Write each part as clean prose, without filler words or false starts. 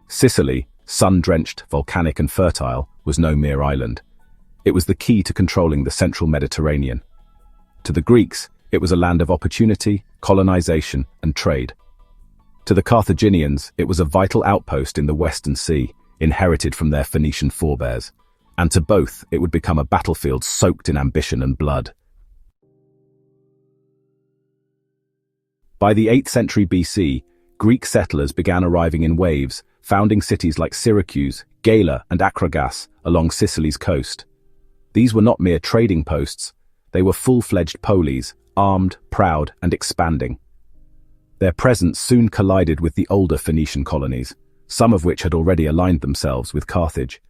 Sicily, sun-drenched, volcanic and fertile, was no mere island. It was the key to controlling the central Mediterranean. To the Greeks, it was a land of opportunity, colonization, and trade. To the Carthaginians, it was a vital outpost in the Western Sea, inherited from their Phoenician forebears. And to both, it would become a battlefield soaked in ambition and blood. By the 8th century BC, Greek settlers began arriving in waves, founding cities like Syracuse, Gela, and Acragas along Sicily's coast. These were not mere trading posts, they were full-fledged polis, armed, proud, and expanding. Their presence soon collided with the older Phoenician colonies, some of which had already aligned themselves with Carthage.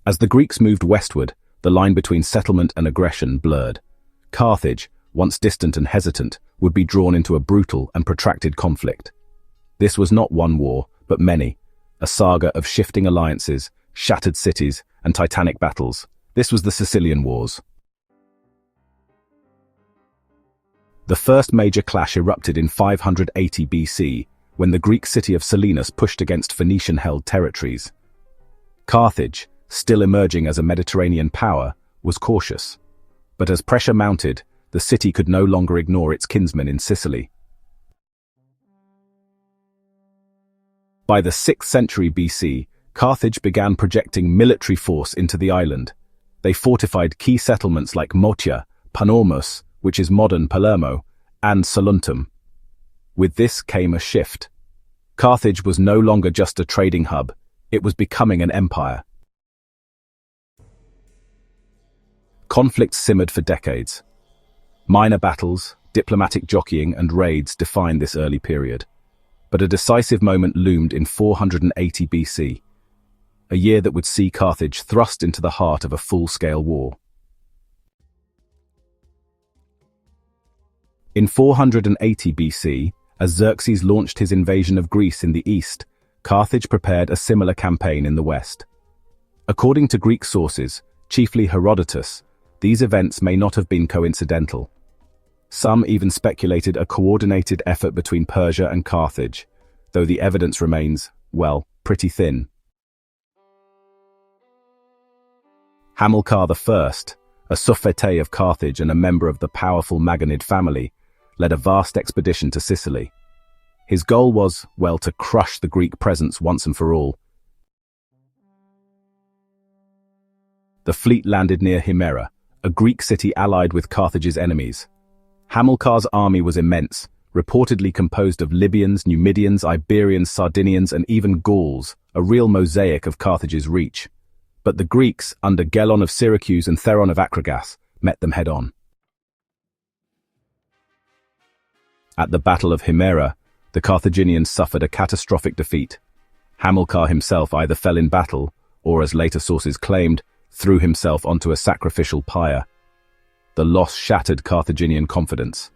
As the Greeks moved westward, the line between settlement and aggression blurred. Carthage, once distant and hesitant, would be drawn into a brutal and protracted conflict. This was not one war, but many, a saga of shifting alliances, shattered cities, and titanic battles. This was the Sicilian Wars. The first major clash erupted in 580 BC, when the Greek city of Selinus pushed against Phoenician-held territories. Carthage, still emerging as a Mediterranean power, was cautious. But as pressure mounted, the city could no longer ignore its kinsmen in Sicily. By the 6th century BC, Carthage began projecting military force into the island. They fortified key settlements like Motia, Panormus, which is modern Palermo, and Saguntum. With this came a shift. Carthage was no longer just a trading hub, it was becoming an empire. Conflicts simmered for decades. Minor battles, diplomatic jockeying, and raids defined this early period. But a decisive moment loomed in 480 BC, a year that would see Carthage thrust into the heart of a full-scale war. In 480 BC, as Xerxes launched his invasion of Greece in the east, Carthage prepared a similar campaign in the west. According to Greek sources, chiefly Herodotus, these events may not have been coincidental. Some even speculated a coordinated effort between Persia and Carthage, though the evidence remains, well, pretty thin. Hamilcar I, a suffete of Carthage and a member of the powerful Maganid family, led a vast expedition to Sicily. His goal was, well, to crush the Greek presence once and for all. The fleet landed near Himera, a Greek city allied with Carthage's enemies. Hamilcar's army was immense, reportedly composed of Libyans, Numidians, Iberians, Sardinians, and even Gauls, a real mosaic of Carthage's reach. But the Greeks, under Gelon of Syracuse and Theron of Acragas, met them head-on. At the Battle of Himera, the Carthaginians suffered a catastrophic defeat. Hamilcar himself either fell in battle, or as later sources claimed, threw himself onto a sacrificial pyre. The loss shattered Carthaginian confidence.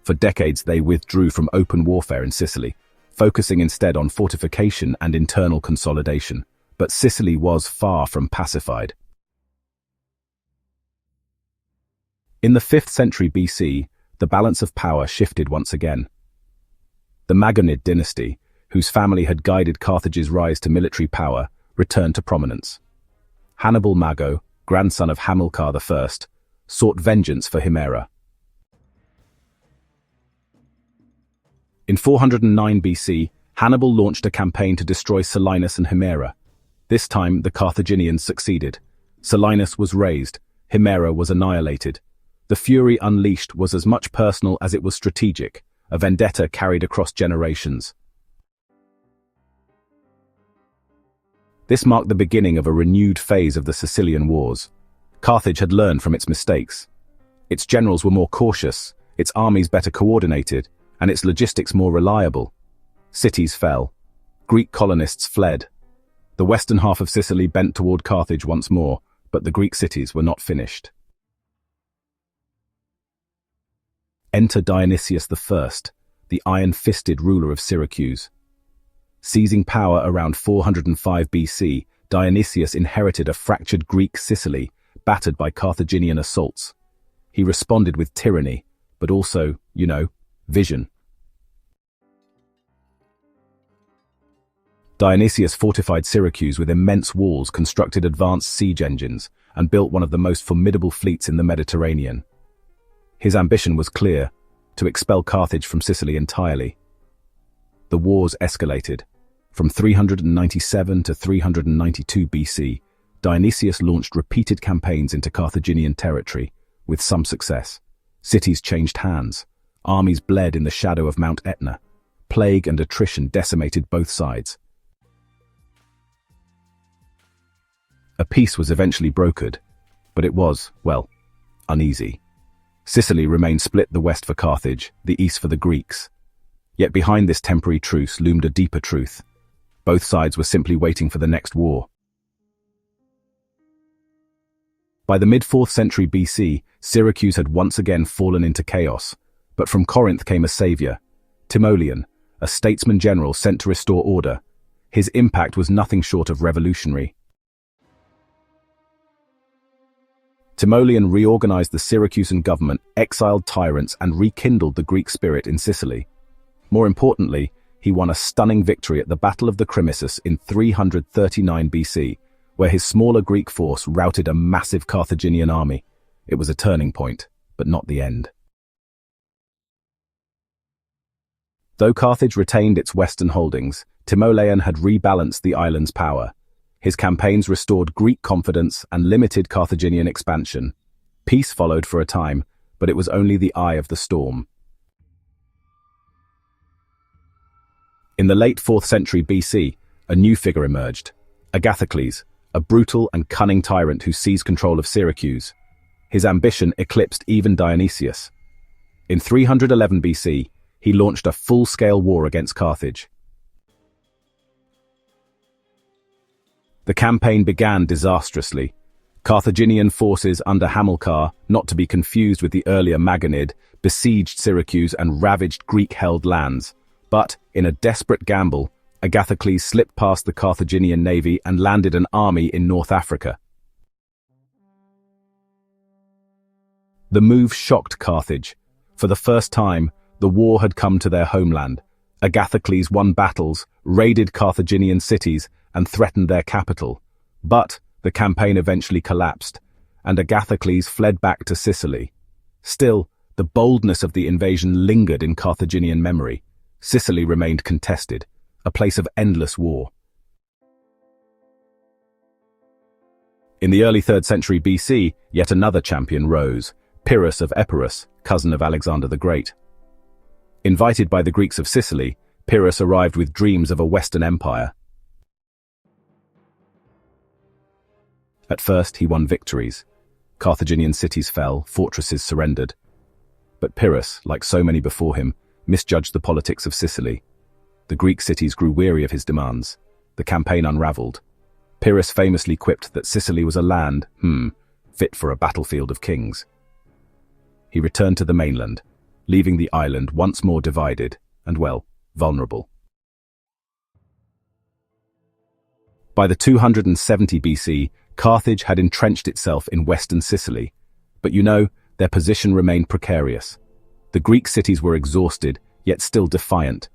For decades they withdrew from open warfare in Sicily, focusing instead on fortification and internal consolidation. But Sicily was far from pacified. In the 5th century BC, the balance of power shifted once again. The Maganid dynasty, whose family had guided Carthage's rise to military power, returned to prominence. Hannibal Mago, grandson of Hamilcar I, sought vengeance for Himera. In 409 BC, Hannibal launched a campaign to destroy Selinus and Himera. This time, the Carthaginians succeeded. Selinus was razed, Himera was annihilated. The fury unleashed was as much personal as it was strategic, a vendetta carried across generations. This marked the beginning of a renewed phase of the Sicilian Wars. Carthage had learned from its mistakes. Its generals were more cautious, its armies better coordinated, and its logistics more reliable. Cities fell. Greek colonists fled. The western half of Sicily bent toward Carthage once more, but the Greek cities were not finished. Enter Dionysius I, the iron-fisted ruler of Syracuse. Seizing power around 405 BC, Dionysius inherited a fractured Greek Sicily, battered by Carthaginian assaults. He responded with tyranny, but also, vision. Dionysius fortified Syracuse with immense walls, constructed advanced siege engines, and built one of the most formidable fleets in the Mediterranean. His ambition was clear: to expel Carthage from Sicily entirely. The wars escalated. From 397 to 392 BC, Dionysius launched repeated campaigns into Carthaginian territory, with some success. Cities changed hands. Armies bled in the shadow of Mount Etna. Plague and attrition decimated both sides. A peace was eventually brokered, but it was, well, uneasy. Sicily remained split, the west for Carthage, the east for the Greeks. Yet behind this temporary truce loomed a deeper truth. Both sides were simply waiting for the next war. By the mid-4th century BC, Syracuse had once again fallen into chaos, but from Corinth came a savior, Timoleon, a statesman general sent to restore order. His impact was nothing short of revolutionary. Timoleon reorganized the Syracusan government, exiled tyrants, and rekindled the Greek spirit in Sicily. More importantly, he won a stunning victory at the Battle of the Crimisus in 339 BC, where his smaller Greek force routed a massive Carthaginian army. It was a turning point, but not the end. Though Carthage retained its western holdings, Timoleon had rebalanced the island's power. His campaigns restored Greek confidence and limited Carthaginian expansion. Peace followed for a time, but it was only the eye of the storm. In the late 4th century BC, a new figure emerged: Agathocles, a brutal and cunning tyrant who seized control of Syracuse. His ambition eclipsed even Dionysius. In 311 BC, he launched a full-scale war against Carthage. The campaign began disastrously. Carthaginian forces under Hamilcar, not to be confused with the earlier Maganid, besieged Syracuse and ravaged Greek-held lands. But, in a desperate gamble, Agathocles slipped past the Carthaginian navy and landed an army in North Africa. The move shocked Carthage. For the first time, the war had come to their homeland. Agathocles won battles, raided Carthaginian cities, and threatened their capital. But the campaign eventually collapsed, and Agathocles fled back to Sicily. Still, the boldness of the invasion lingered in Carthaginian memory. Sicily remained contested, a place of endless war. In the early 3rd century BC, yet another champion rose: Pyrrhus of Epirus, cousin of Alexander the Great. Invited by the Greeks of Sicily, Pyrrhus arrived with dreams of a Western empire. At first, he won victories. Carthaginian cities fell, fortresses surrendered. But Pyrrhus, like so many before him, misjudged the politics of Sicily. The Greek cities grew weary of his demands. The campaign unraveled. Pyrrhus famously quipped that Sicily was a land, fit for a battlefield of kings. He returned to the mainland, leaving the island once more divided and, well, vulnerable. By the 270 BC, Carthage had entrenched itself in western Sicily. But their position remained precarious. The Greek cities were exhausted, yet still defiant.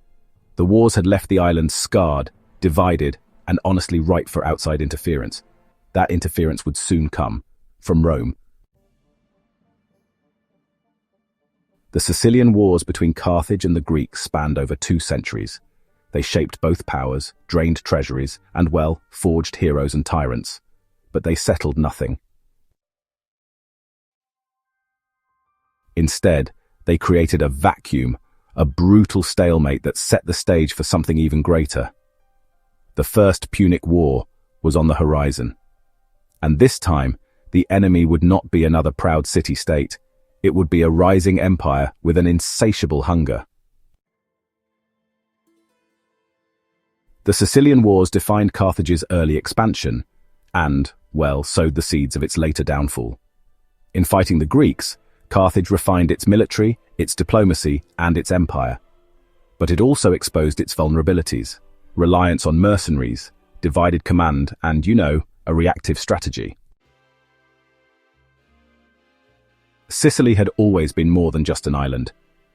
The wars had left the island scarred, divided, and honestly ripe for outside interference. That interference would soon come, from Rome. The Sicilian Wars between Carthage and the Greeks spanned over 2 centuries. They shaped both powers, drained treasuries, and, forged heroes and tyrants. But they settled nothing. Instead, they created a vacuum, a brutal stalemate that set the stage for something even greater. The First Punic War was on the horizon. And this time, the enemy would not be another proud city-state. It would be a rising empire with an insatiable hunger. The Sicilian Wars defined Carthage's early expansion and, sowed the seeds of its later downfall. In fighting the Greeks, Carthage refined its military, its diplomacy, and its empire. But it also exposed its vulnerabilities: reliance on mercenaries, divided command, and, a reactive strategy. Sicily had always been more than just an island.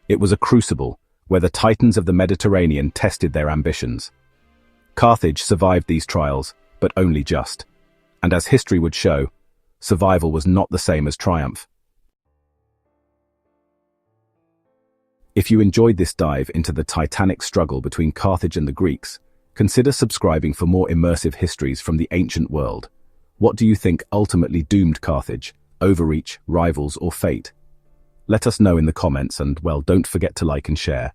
It was a crucible where the titans of the Mediterranean tested their ambitions. Carthage survived these trials, but only just. And as history would show, survival was not the same as triumph. If you enjoyed this dive into the titanic struggle between Carthage and the Greeks, consider subscribing for more immersive histories from the ancient world. What do you think ultimately doomed Carthage? Overreach, rivals, or fate? Let us know in the comments and, well, don't forget to like and share.